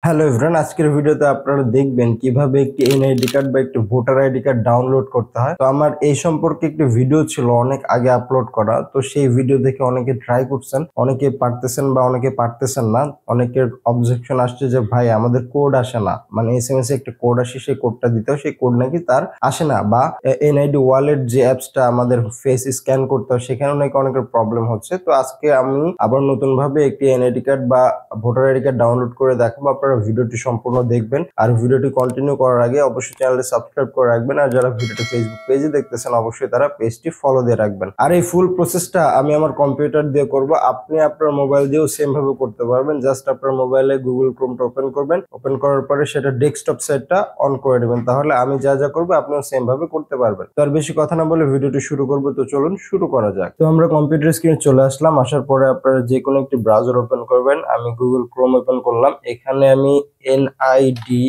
Hello everyone, আজকের ভিডিওতে আপনারা দেখবেন কিভাবে একটি এনআইডি কার্ড বা একটি ভোটার আইডি কার্ড ডাউনলোড করতে হয়। তো আমার এই সম্পর্কে একটি ভিডিও ছিল অনেক আগে আপলোড করা, তো সেই ভিডিও দেখে অনেকে ট্রাই করছেন, অনেকে পারতেছেন বা অনেকে পারতেছেন না। অনেকের অবজেকশন আসছে যে ভাই আমাদের কোড আসে না, মানে এসএমএস এ একটা কোড আসে, সেই কোডটা দিতে হয়, সেই কোড নাকি তার আসে না, বা এনআইডি ওয়ালেট যে অ্যাপসটা আমাদের ফেস স্ক্যান করতে হয় সেখানেও নাকি অনেকের প্রবলেম হচ্ছে। তো আজকে আমি আবার নতুন ভাবে একটি এনআইডি কার্ড বা ভোটার আইডি কার্ড ডাউনলোড করে দেখাবো। আপনারা ভিডিওটি সম্পূর্ণ দেখবেন, আর ভিডিওটি কন্টিনিউ করার আগে অবশ্যই চ্যানেলটি সাবস্ক্রাইব করে রাখবেন, আর যারা ভিডিওটি ফেসবুক পেজে দেখতেছেন অবশ্যই তারা পেজটি ফলো দিয়ে রাখবেন। আর এই ফুল প্রসেসটা আমি আমার কম্পিউটার দিয়ে করব, আপনি আপনার মোবাইল দিয়েও সেম ভাবে করতে পারবেন। জাস্ট আপনার মোবাইলে গুগল ক্রোমটা ওপেন করবেন, ওপেন করার পরে সেটা ডেস্কটপ সাইটটা অন করে নেবেন, তাহলে আমি যা যা করবো আপনিও সেম ভাবে করতে পারবেন। তো আর বেশি কথা না বলে ভিডিওটি শুরু করবো, তো চলুন শুরু করা যাক। তো আমরা কম্পিউটার স্ক্রিনে চলে আসলাম, আসার পরে আপনারা যে কোনো একটি ব্রাউজার ওপেন করবেন। আমি গুগল ক্রোম ওপেন করলাম, এখানে আমি এনআইডি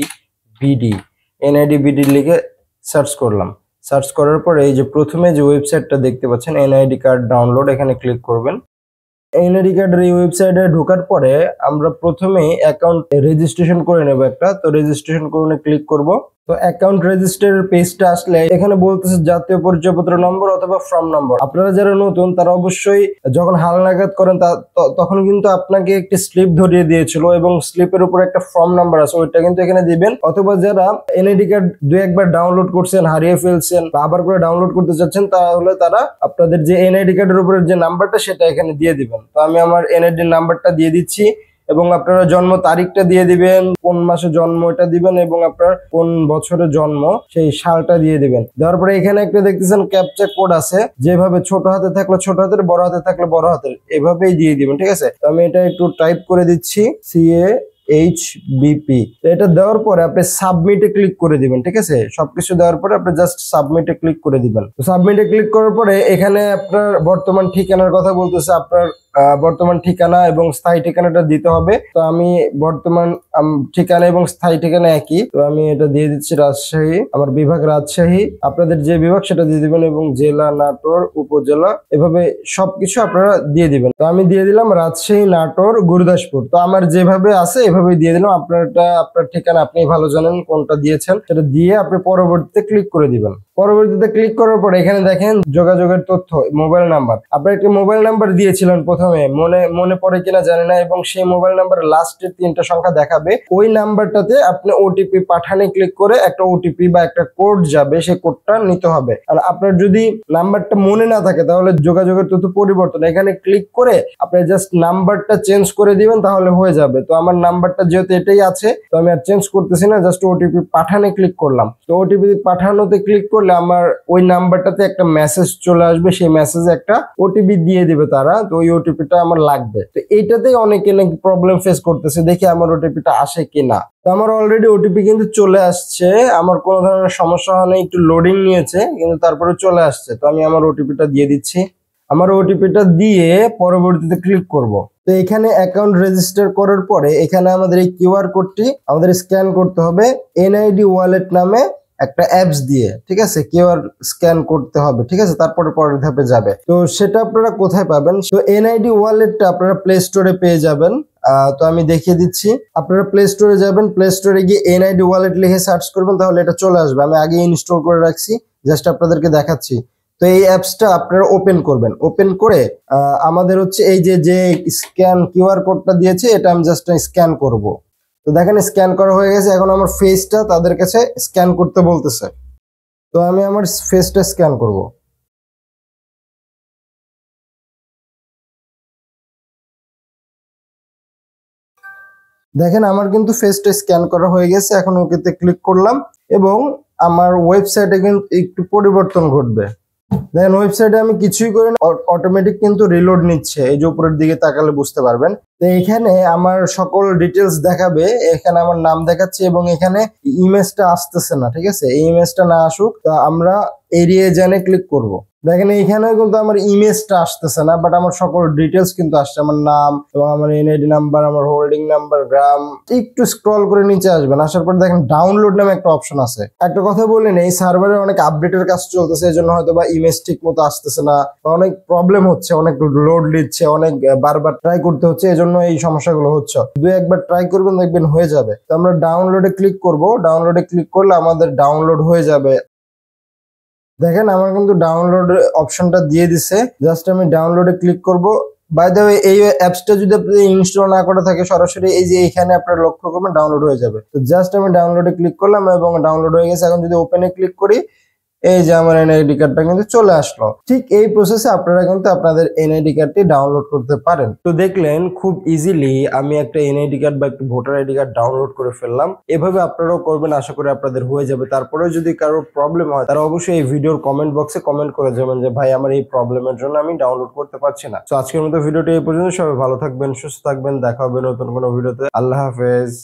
বিডি লিখে সার্চ করলাম। সার্চ করার পরে এই যে প্রথমে যে ওয়েবসাইটটা দেখতে পাচ্ছেন এনআইডি কার্ড ডাউনলোড, এখানে ক্লিক করবেন। এনআইডি কার্ডের এই ওয়েবসাইটে ঢোকার পরে আমরা প্রথমে অ্যাকাউন্ট রেজিস্ট্রেশন করে নেব একটা। তো রেজিস্ট্রেশন করে ক্লিক করব। তো অ্যাকাউন্ট রেজিস্টারের পেজটা আসলে এখানে বলতেছে জাতীয় পরিচয়পত্র নম্বর অথবা ফর্ম নম্বর। আপনারা যারা নতুন তারা অবশ্যই যখন হালনাগাদ করেন তখন কিন্তু আপনাকে একটি স্লিপ ধরিয়ে দিয়েছিল এবং স্লিপের উপর একটা ফর্ম নাম্বার আছে, ওইটা কিন্তু এখানে দিবেন। অথবা যারা এনআইডি কার্ড দুই একবার ডাউনলোড করছেন, হারিয়ে ফেলছেন বা আবার করে ডাউনলোড করতে চাচ্ছেন, তাহলে তারা আপনাদের যে এনআইডি কার্ডের উপরে যে নাম্বারটা সেটা এখানে দিয়ে দিবেন। তো আমি আমার এনআইডি নাম্বারটা দিয়ে দিচ্ছি এবং আপনারা জন্ম তারিখটা দিয়ে দিবেন, কোন মাসে জন্ম এটা দিবেন এবং আপনার কোন বছরে জন্ম সেই সালটা দিয়ে দিবেন। দেওয়ার পরে এখানে একটা দেখতেছেন ক্যাপচা কোড আছে, যেভাবে ছোট হাতে থাকলে ছোট হাতের, বড় হাতে থাকলে বড় হাতের, এভাবেই দিয়ে দিবেন। ঠিক আছে, তো আমি এটা একটু টাইপ করে দিচ্ছি, CAHBP। এটা দেওয়ার পরে আপনি সাবমিটে ক্লিক করে দিবেন। ঠিক আছে, সবকিছু দেওয়ার পরে আপনি জাস্ট সাবমিটে ক্লিক করে দিবেন। তো সাবমিটে ক্লিক করার পরে এখানে আপনার বর্তমান ঠিকানার কথা বলতেছে, আপনার বর্তমান ঠিকানা এবং স্থায়ী ঠিকানাটা দিতে হবে। তো আমি বর্তমান ঠিকানা এবং স্থায়ী ঠিকানা একই, তো আমি এটা দিয়ে দিচ্ছি রাজশাহী, আমার বিভাগ রাজশাহী, আপনাদের যে বিভাগ সেটা দিয়ে দিবেন এবং জেলা নাটোর, উপজেলা, এভাবে সবকিছু আপনারা দিয়ে দিবেন। তো আমি দিয়ে দিলাম রাজশাহী, নাটোর, গুরুদাসপুর। তো আমার যেভাবে আছে এভাবে দিয়ে দিলাম। আপনার ঠিকানা আপনি ভালো জানেন কোনটা দিয়েছেন, সেটা দিয়ে আপনি পরবর্তীতে ক্লিক করে দিবেন। পরবর্তীতে ক্লিক করার পরে এখানে দেখেন যোগাযোগের তথ্য, মোবাইল নাম্বার। আপনার একটি মোবাইল নাম্বার দিয়েছিলেন প্রথমে, মনে পড়ে কিনা জানি না, এবং সেই মোবাইল নাম্বারের লাস্টের 3টা সংখ্যা দেখাবে। ওই নাম্বারটাতে আপনি ওটিপি পাঠানে ক্লিক করে একটা ওটিপি বা একটা কোড যাবে, সেই কোডটা নিতে হবে। আর আপনার যদি নাম্বারটা মনে না থাকে তাহলে যোগাযোগের তথ্য পরিবর্তন, এখানে ক্লিক করে আপনি জাস্ট নাম্বারটা চেঞ্জ করে দিবেন, তাহলে হয়ে যাবে। তো আমার নাম্বারটা যেহেতু এটাই আছে, তো আমি আর চেঞ্জ করতেছি না, জাস্ট ওটিপি পাঠানে ক্লিক করলাম। তো ওটিপি পাঠানোতে ক্লিক করলে আমার ওই নাম্বারটাতে একটা মেসেজ চলে আসবে, সেই মেসেজে একটা ওটিপি দিয়ে দিবে তারা। তো ওই ওটিপিটা আমার লাগবে। তো এইটাতেই অনেকে নাকি প্রবলেম ফেস করতেছে, দেখি আমার ওটিপিটা আসে কিনা। তো আমার অলরেডি ওটিপি কিন্তু চলে আসছে, আমার কোনো ধরনের সমস্যা হয় না, একটু লোডিং নিয়েছে কিন্তু তারপরে চলে আসছে। তো আমি আমার ওটিপিটা দিয়ে দিচ্ছি। আমার ওটিপিটা দিয়ে পরবর্তীতে ক্লিক করব। তো এখানে অ্যাকাউন্ট রেজিস্টার করার পরে এখানে আমাদের এই কিউআর কোডটি আমাদের স্ক্যান করতে হবে এনআইডি ওয়ালেট নামে একটা অ্যাপস দিয়ে। ঠিক আছে, কিউআর স্ক্যান করতে হবে। ঠিক আছে, তারপরে পরের ধাপে যাবে। তো সেটা আপনারা কোথায় পাবেন? তো এনআইডি ওয়ালেটটা আপনারা প্লে স্টোরে পেয়ে যাবেন। তো আমি দেখিয়ে দিচ্ছি, আপনারা প্লে স্টোরে যাবেন, প্লে স্টোরে গিয়ে এনআইডি ওয়ালেট লিখে সার্চ করবেন, তাহলে এটা চলে আসবে। আমি আগে ইনস্টল করে রাখছি, জাস্ট আপনাদেরকে দেখাচ্ছি। তো এই অ্যাপসটা আপনারা ওপেন করবেন। ওপেন করে আমাদের হচ্ছে এই যে স্ক্যান কিউআর কোডটা দিয়েছে, এটা আমি জাস্ট স্ক্যান করব। তো দেখেন স্ক্যান করা হয়ে গেছে। এখন আমার ফেসটা তাদের কাছে স্ক্যান করতে বলতেছে, তো আমি আমার ফেসটা স্ক্যান করব। দেখেন আমার কিন্তু ফেসটা স্ক্যান করা হয়ে গেছে। এখন ওকেতে ক্লিক করলাম এবং আমার ওয়েবসাইটে কিন্তু একটু পরিবর্তন ঘটবে। দেখেন ওয়েবসাইটে আমি কিছুই করি না, অটোমেটিক কিন্তু রিলোড নিচ্ছে। এই যে উপরের দিকে তাকালে বুঝতে পারবেন। তো এখানে আমার সকল ডিটেলস দেখাবে, এখানে আমার নাম দেখাচ্ছে এবং এখানে ইমেজটা আসতেছে না। ঠিক আছে, এই ইমেজটা না আসুক, তো আমরা এড়িয়ে জানে ক্লিক করব। দেখেন এইখানেও কিন্তু আমার ইমেজটা আসতেছে না, বাট আমার সকল ডিটেলস কিন্তু আসছে, আমার নাম এবং আমার এনআইডি নাম্বার, আমার হোল্ডিং নাম্বার, গ্রাম। একটু স্ক্রল করে নিচে আসবেন, আসার পর দেখেন ডাউনলোড নামে একটা অপশন আছে। একটা কথা বললেন, এই সার্ভারে অনেক আপডেটের কাজ চলতেছে, এই জন্য হয়তো বা ইমেজ ঠিক মতো আসতেছে না, বা অনেক প্রবলেম হচ্ছে, অনেক লোড নিচ্ছে, অনেক বারবার ট্রাই করতে হচ্ছে, এই জন্য এই সমস্যাগুলো হচ্ছে। দুই একবার ট্রাই করবেন, দেখবেন হয়ে যাবে। তো আমরা ডাউনলোডে ক্লিক করব, ডাউনলোডে ক্লিক করলে আমাদের ডাউনলোড হয়ে যাবে। দেখেন আমার কিন্তু ডাউনলোড অপশনটা দিয়ে দিছে, জাস্ট আমি ডাউনলোডে ক্লিক করব। বাই দ্য ওয়ে, এই অ্যাপসটা যদি আপনি ইনস্টল না করে থাকে, সরাসরি এই যে এইখানে আপনারা লক্ষ্য করবেন ডাউনলোড হয়ে যাবে। তো জাস্ট আমি ডাউনলোডে ক্লিক করলাম এবং ডাউনলোড হয়ে গেছে। এখন যদি ওপেনে ক্লিক করি, এই যে আমার এনআইডি কার্ডটা কিন্তু চলে আসলো। ঠিক এই প্রসেসে আপনারা কিন্তু আপনাদের এনআইডি কার্ডটি ডাউনলোড করতে পারেন। তো দেখলেন খুব ইজিলি আমি একটা এনআইডি কার্ড বা একটা ভোটার আইডি কার্ড ডাউনলোড করে ফেললাম। এভাবে আপনারাও করবেন, আশা করি আপনাদের হয়ে যাবে। তারপরে যদি কারো প্রবলেম হয়, তারা অবশ্যই এই ভিডিওর কমেন্ট বক্সে কমেন্ট করে যাবেন যে ভাই আমার এই প্রবলেমের জন্য আমি ডাউনলোড করতে পারছি না। তো আজকের মতো ভিডিওটি এই পর্যন্ত। সবাই ভালো থাকবেন, সুস্থ থাকবেন, দেখা হবে নতুন কোনো ভিডিওতে। আল্লাহ হাফেজ।